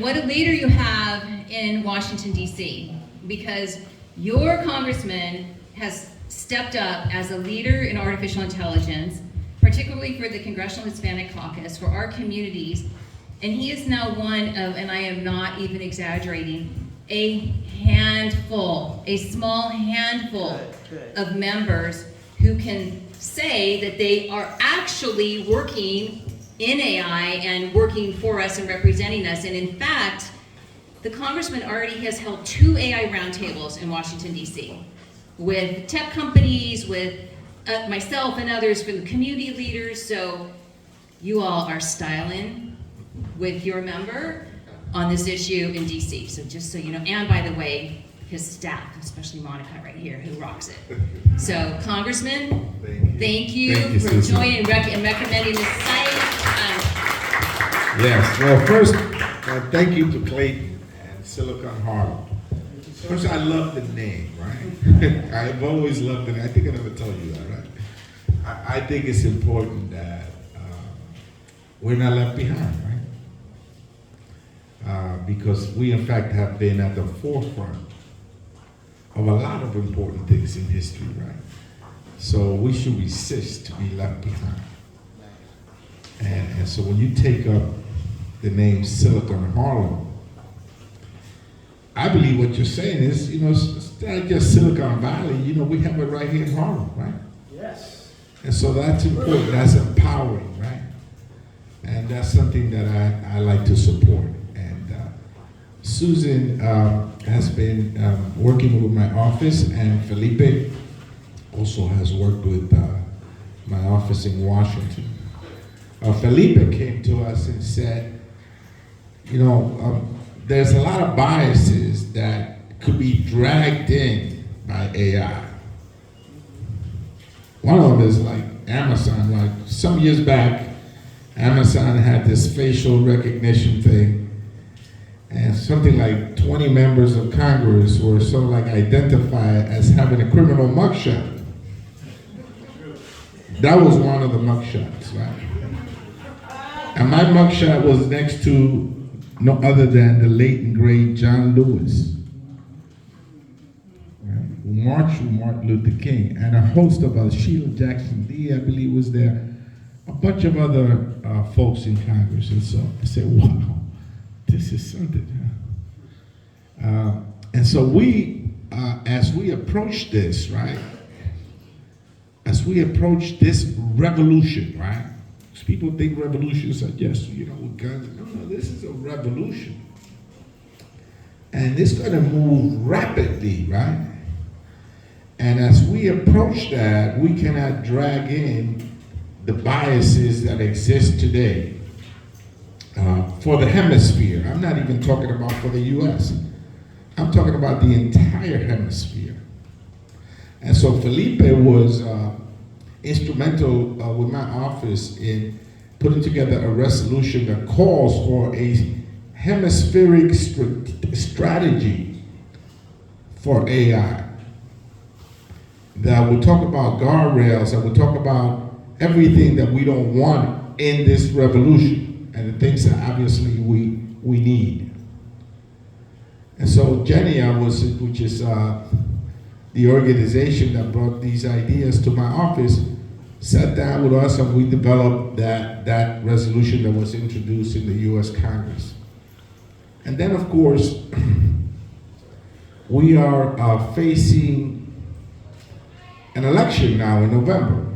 And what a leader you have in Washington, D.C., because your congressman has stepped up as a leader in artificial intelligence, particularly for the Congressional Hispanic Caucus, for our communities. And he is now one of, and I am not even exaggerating, a handful, a small handful of members who can say that they are actually working in AI and working for us and representing us. And in fact, the congressman already has held 2 AI roundtables in Washington, D.C. with tech companies, with myself and others from the community leaders. So you all are styling with your member on this issue in D.C. So just so you know, and by the way, his staff, especially Monica right here, who rocks it. So Congressman, thank you for joining and recommending this site. Yes, well first, thank you to Clayton and Silicon Harlem. First, I love the name, right? I've always loved it. I think I never told you that, right? I think it's important that we're not left behind, right? Because we, in fact, have been at the forefront of a lot of important things in history, right? So we should resist to be left behind. And so when you take up the name Silicon Harlem, I believe what you're saying is, you know, it's not just Silicon Valley, you know, we have it right here in Harlem, right? Yes. And so that's important, that's empowering, right? And that's something that I like to support. And Susan has been working with my office, and Felipe also has worked with my office in Washington. Felipe came to us and said, you know, there's a lot of biases that could be dragged in by AI. One of them is like Amazon. Like some years back, Amazon had this facial recognition thing, and something like 20 members of Congress were sort of like identified as having a criminal mugshot. That was one of the mugshots, right? And my mugshot was next to no other than the late and great John Lewis, right, who marched with Martin Luther King, and a host of others. Sheila Jackson Lee, I believe, was there. A bunch of other folks in Congress. And so I said, wow, this is something. And so we, as we approach this, right, as we approach this revolution, right, because people think revolutions are just, you know, with guns. No, this is a revolution. And it's going to move rapidly, right? And as we approach that, we cannot drag in the biases that exist today for the hemisphere. I'm not even talking about for the US. I'm talking about the entire hemisphere. And so Felipe was instrumental with my office in putting together a resolution that calls for a hemispheric strategy for AI. That will talk about guardrails, that will talk about everything that we don't want in this revolution and the things that obviously we need. And so Genia which is the organization that brought these ideas to my office, sat down with us and we developed that resolution that was introduced in the US Congress. And then of course, we are facing an election now in November.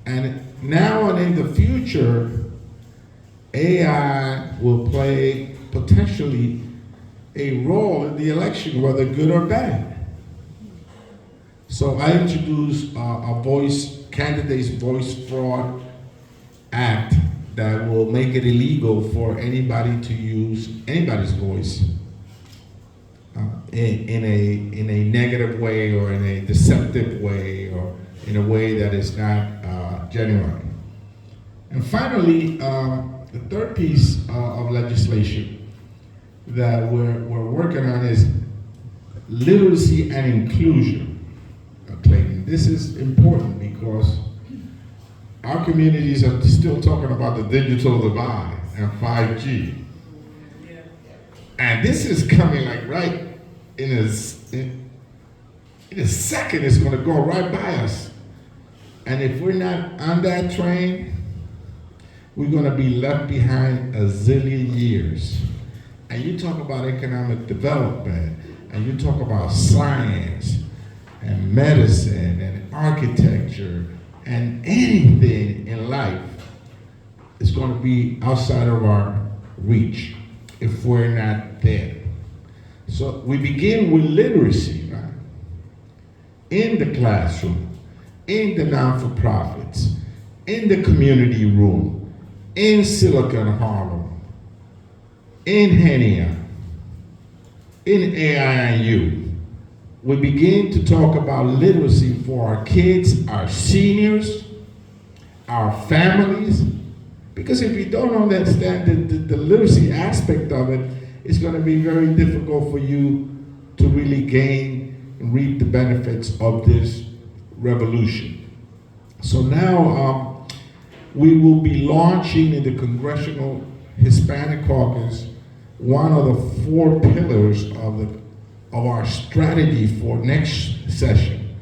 And now and in the future, AI will play potentially a role in the election, whether good or bad. So I introduced a candidate's voice fraud act that will make it illegal for anybody to use anybody's voice in a negative way or in a deceptive way or in a way that is not genuine. And finally, the third piece of legislation that we're working on is literacy and inclusion. Clayton, this is important because our communities are still talking about the digital divide and 5G. And this is coming like right in a second, it's going to go right by us. And if we're not on that train, we're going to be left behind a zillion years. And you talk about economic development, and you talk about science, and medicine, and architecture, and anything in life is going to be outside of our reach if we're not there. So we begin with literacy, right? In the classroom, in the non-for-profits, in the community room, in Silicon Harlem, in Henia, in AIandYou. We begin to talk about literacy for our kids, our seniors, our families, because if you don't understand the literacy aspect of it, it's going to be very difficult for you to really gain and reap the benefits of this revolution. So now we will be launching in the Congressional Hispanic Caucus one of the 4 pillars of our strategy for next session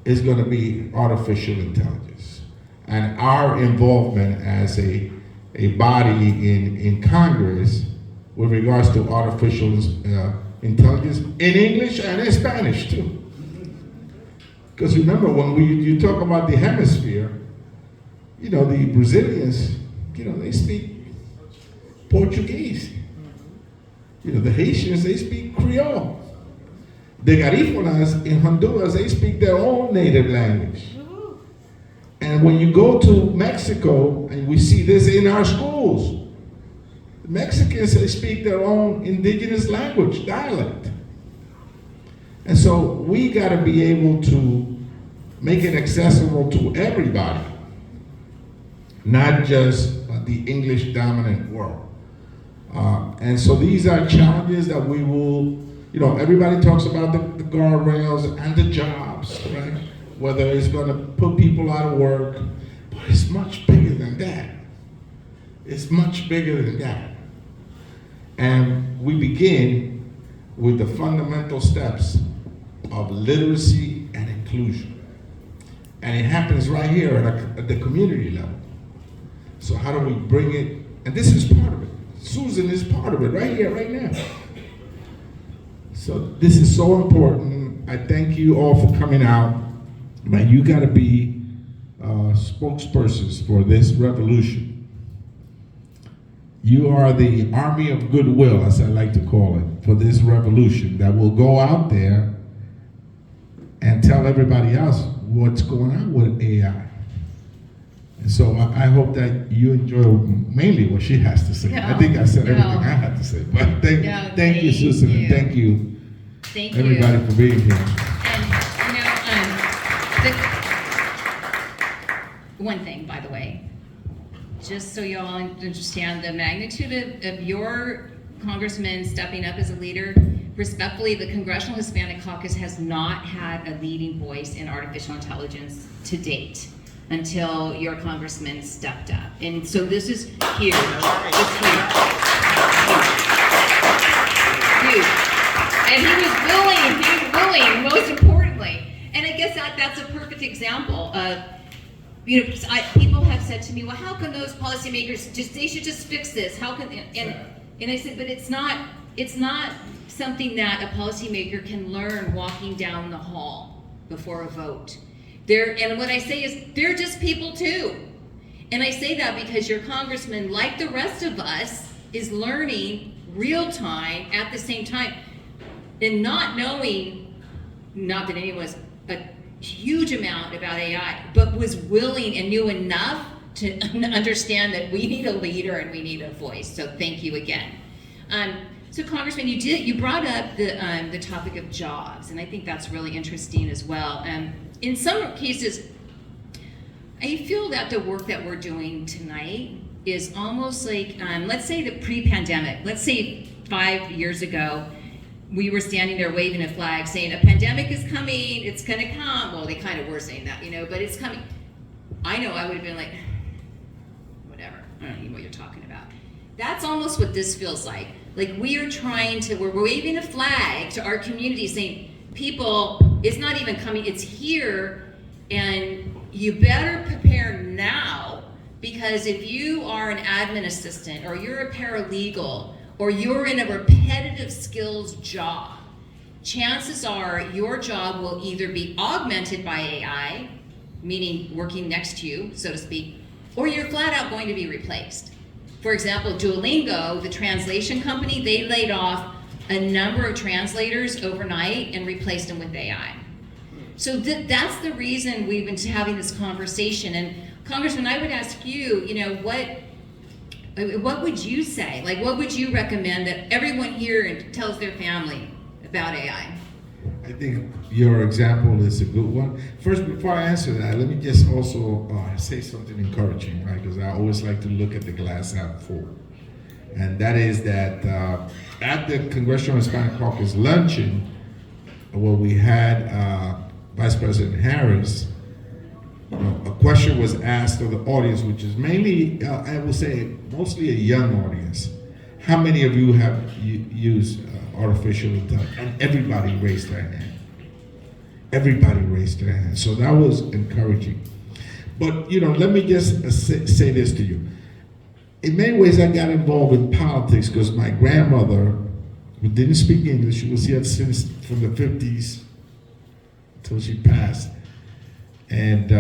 is going to be artificial intelligence. And our involvement as a body in Congress with regards to artificial intelligence in English and in Spanish too. Because remember, when you talk about the hemisphere, you know, the Brazilians, you know, they speak Portuguese. You know, the Haitians, they speak Creole. The Garifunas in Honduras, they speak their own native language. And when you go to Mexico, and we see this in our schools, the Mexicans, they speak their own indigenous language, dialect. And so we got to be able to make it accessible to everybody, not just the English dominant world. And so these are challenges that we will, you know, everybody talks about the guardrails and the jobs, right? Whether it's going to put people out of work, but it's much bigger than that. It's much bigger than that. And we begin with the fundamental steps of literacy and inclusion. And it happens right here at the community level. So how do we bring it? And this is part of it. Susan is part of it right here, right now. So this is so important. I thank you all for coming out. Man, you got to be spokespersons for this revolution. You are the army of goodwill, as I like to call it, for this revolution that will go out there and tell everybody else what's going on with AI. And so I hope that you enjoy mainly what she has to say. No, I think I said everything I had to say. But thank you, Susan, and thank you, everybody, for being here. And one thing, by the way, just so you all understand the magnitude of your congressman stepping up as a leader, respectfully, the Congressional Hispanic Caucus has not had a leading voice in artificial intelligence to date until your congressman stepped up. And so this is huge. It's huge. Huge. And he was willing, most importantly. And I guess that's a perfect example of, you know, people have said to me, well, how can those policymakers they should just fix this? How can, and I said, but it's not something that a policymaker can learn walking down the hall before a vote. And what I say is, they're just people too. And I say that because your congressman, like the rest of us, is learning real time at the same time. And not knowing, not that anyone was a huge amount about AI, but was willing and knew enough to understand that we need a leader and we need a voice. So thank you again. So Congressman, you brought up the topic of jobs, and I think that's really interesting as well. In some cases, I feel that the work that we're doing tonight is almost like, let's say the pre-pandemic, let's say 5 years ago, we were standing there waving a flag saying a pandemic is coming, it's gonna come. Well, they kind of were saying that, you know, but it's coming. I know I would have been like, whatever, I don't even know what you're talking about. That's almost what this feels like. Like we're waving a flag to our community saying, people, it's not even coming, it's here, and you better prepare now, because if you are an admin assistant, or you're a paralegal, or you're in a repetitive skills job, chances are your job will either be augmented by AI, meaning working next to you, so to speak, or you're flat out going to be replaced. For example, Duolingo, the translation company, they laid off a number of translators overnight and replaced them with AI. So that's the reason we've been having this conversation. And Congressman, I would ask you, what would you say? Like, what would you recommend that everyone here tells their family about AI? I think your example is a good one. First, before I answer that, let me just also say something encouraging, right? Because I always like to look at the glass half full. And that is that at the Congressional Hispanic Caucus luncheon, where we had Vice President Harris, a question was asked of the audience, which is mainly, I will say, mostly a young audience. How many of you have used artificial intelligence? And everybody raised their hand. Everybody raised their hand. So that was encouraging. But, let me just say this to you. In many ways, I got involved in politics because my grandmother, who didn't speak English, she was here since from the 50s until she passed. And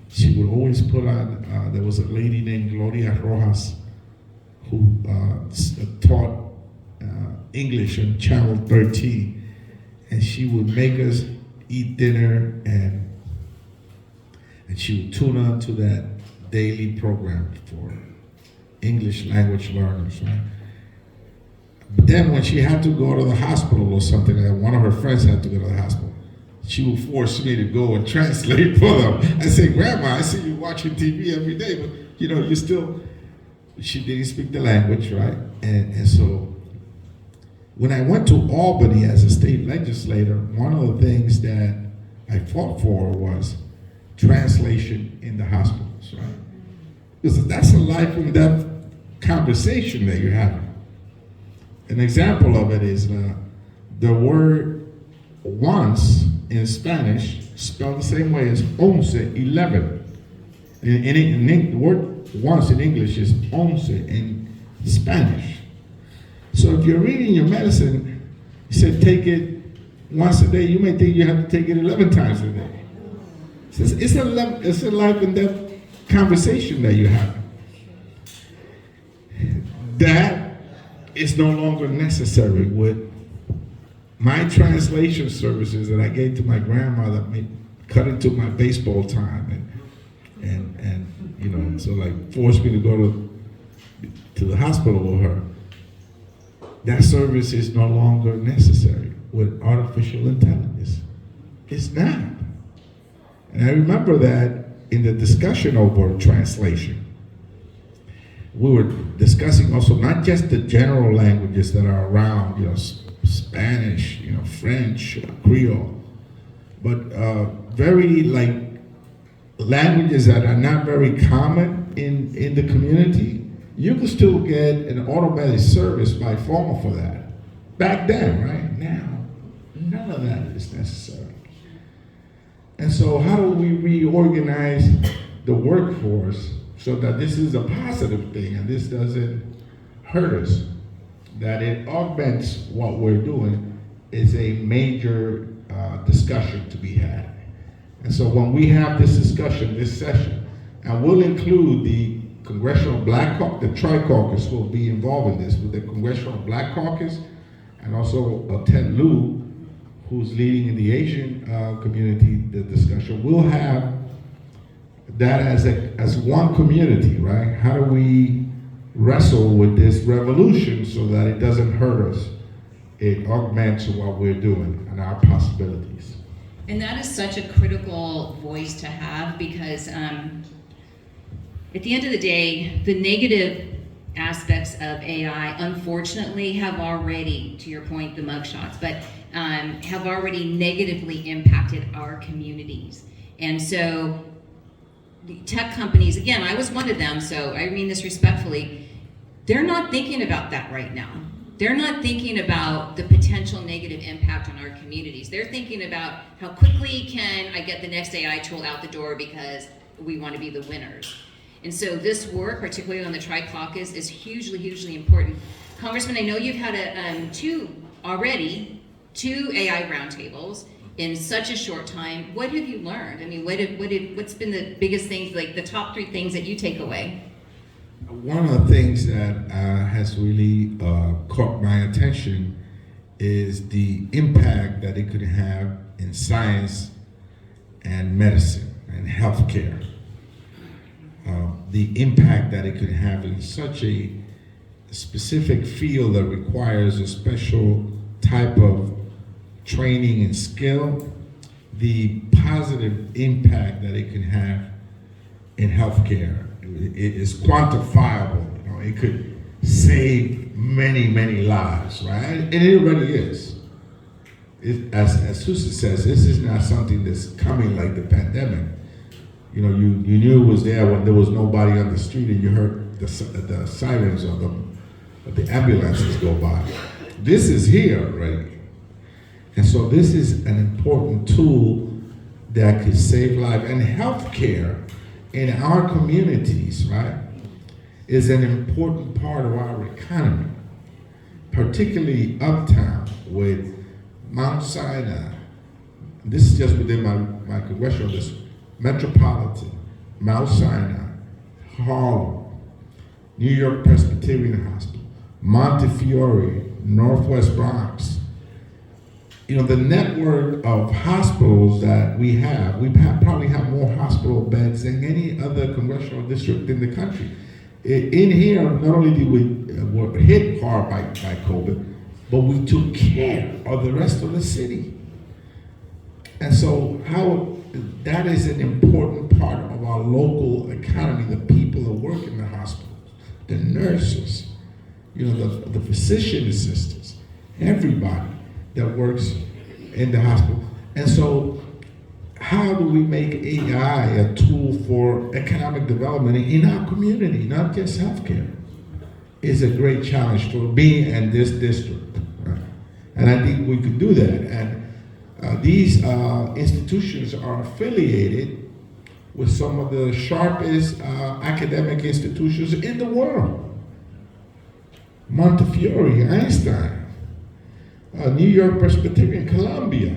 she would always put on, there was a lady named Gloria Rojas who taught English on Channel 13. And she would make us eat dinner, and she would tune on to that daily program for English language learners, right? But then when she had to go to the hospital or something, one of her friends had to go to the hospital, she would force me to go and translate for them. I say, Grandma, I see you watching TV every day, but you still, she didn't speak the language, right? And so when I went to Albany as a state legislator, one of the things that I fought for was translation in the hospitals, right? Because that's a life and death conversation that you're having. An example of it is the word once in Spanish spelled the same way as 11. The word once in English is 11 in Spanish. So if you're reading your medicine, you said take it once a day, you may think you have to take it 11 times a day. It's a life and death conversation that you have. That is no longer necessary with my translation services that I gave to my grandmother, cut into my baseball time and so like forced me to go to the hospital with her. That service is no longer necessary with artificial intelligence. It's not. And I remember that in the discussion over translation, we were discussing also not just the general languages that are around, Spanish, French, Creole, but very languages that are not very common in the community. You could still get an automated service by phone for that. Back then, right? Now, none of that is necessary. And so how do we reorganize the workforce so that this is a positive thing and this doesn't hurt us? That it augments what we're doing is a major discussion to be had. And so when we have this discussion, this session, and we'll include the Congressional Black Caucus, the Tri-Caucus will be involved in this, with the Congressional Black Caucus, and also Ted Lieu, who's leading in the Asian community, the discussion. We'll have that as one community, right? How do we wrestle with this revolution so that it doesn't hurt us? It augments what we're doing and our possibilities. And that is such a critical voice to have, because at the end of the day, the negative aspects of AI, unfortunately, have already, to your point, the mugshots, but have already negatively impacted our communities. And so the tech companies, again, I was one of them, so I mean this respectfully, they're not thinking about that right now. they're not thinking about the potential negative impact on our communities. They're thinking about how quickly can I get the next AI tool out the door because we want to be the winners. And so this work, particularly on the Tri-Caucus, is hugely, hugely important. Congressman, I know you've had two AI roundtables in such a short time. What have you learned? I mean, what's been the biggest things, like the top 3 things that you take away? One of the things that has really caught my attention is the impact that it could have in science and medicine and healthcare. The impact that it could have in such a specific field that requires a special type of training and skill, the positive impact that it can have in healthcare. It is quantifiable. You know, it could save many, many lives, right? And it already is. As Susan says, this is not something that's coming like the pandemic. You know, you knew it was there when there was nobody on the street and you heard the sirens of the ambulances go by. This is here already. And so this is an important tool that could save lives. And healthcare in our communities, right, is an important part of our economy, particularly uptown with Mount Sinai. This is just within my congressional district. Metropolitan, Mount Sinai, Harlem, New York Presbyterian Hospital, Montefiore, Northwest Bronx. You know, the network of hospitals that we probably have more hospital beds than any other congressional district in the country. In here, not only did we were hit hard by COVID, but we took care of the rest of the city. And so that is an important part of our local economy, the people that work in the hospitals, the nurses, you know, the physician assistants, everybody that works in the hospital. And so how do we make AI a tool for economic development in our community, not just healthcare, is a great challenge for me and this district. Right? And I think we could do that. And these institutions are affiliated with some of the sharpest academic institutions in the world. Montefiore, Einstein, New York Presbyterian, Columbia,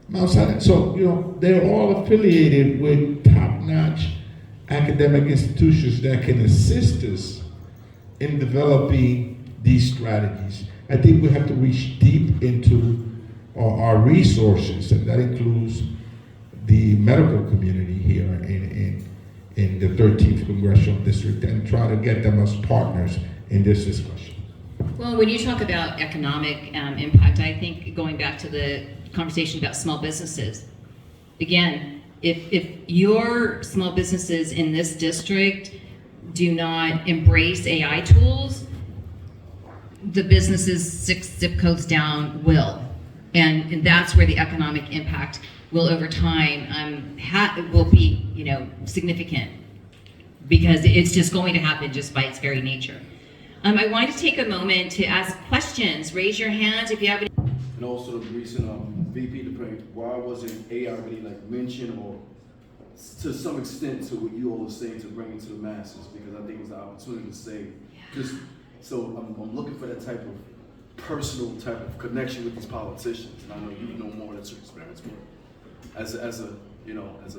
Mount Sinai. So, you know, they're all affiliated with top-notch academic institutions that can assist us in developing these strategies. I think we have to reach deep into our resources, and that includes the medical community here in the 13th Congressional District, and try to get them as partners in this discussion. Well, when you talk about economic impact, I think going back to the conversation about small businesses, again, if your small businesses in this district do not embrace AI tools, the businesses 6 zip codes down will. And that's where the economic impact will over time will be, you know, significant, because it's just going to happen just by its very nature. I wanted to take a moment to ask questions. Raise your hands if you have any. And also the recent VP debate, why wasn't AI really like mentioned, or to some extent to what you all are saying, to bring it to the masses? Because I think it's the opportunity to say, just so I'm looking for that type of personal type of connection with these politicians, and I know you know more, that's your experience, but as a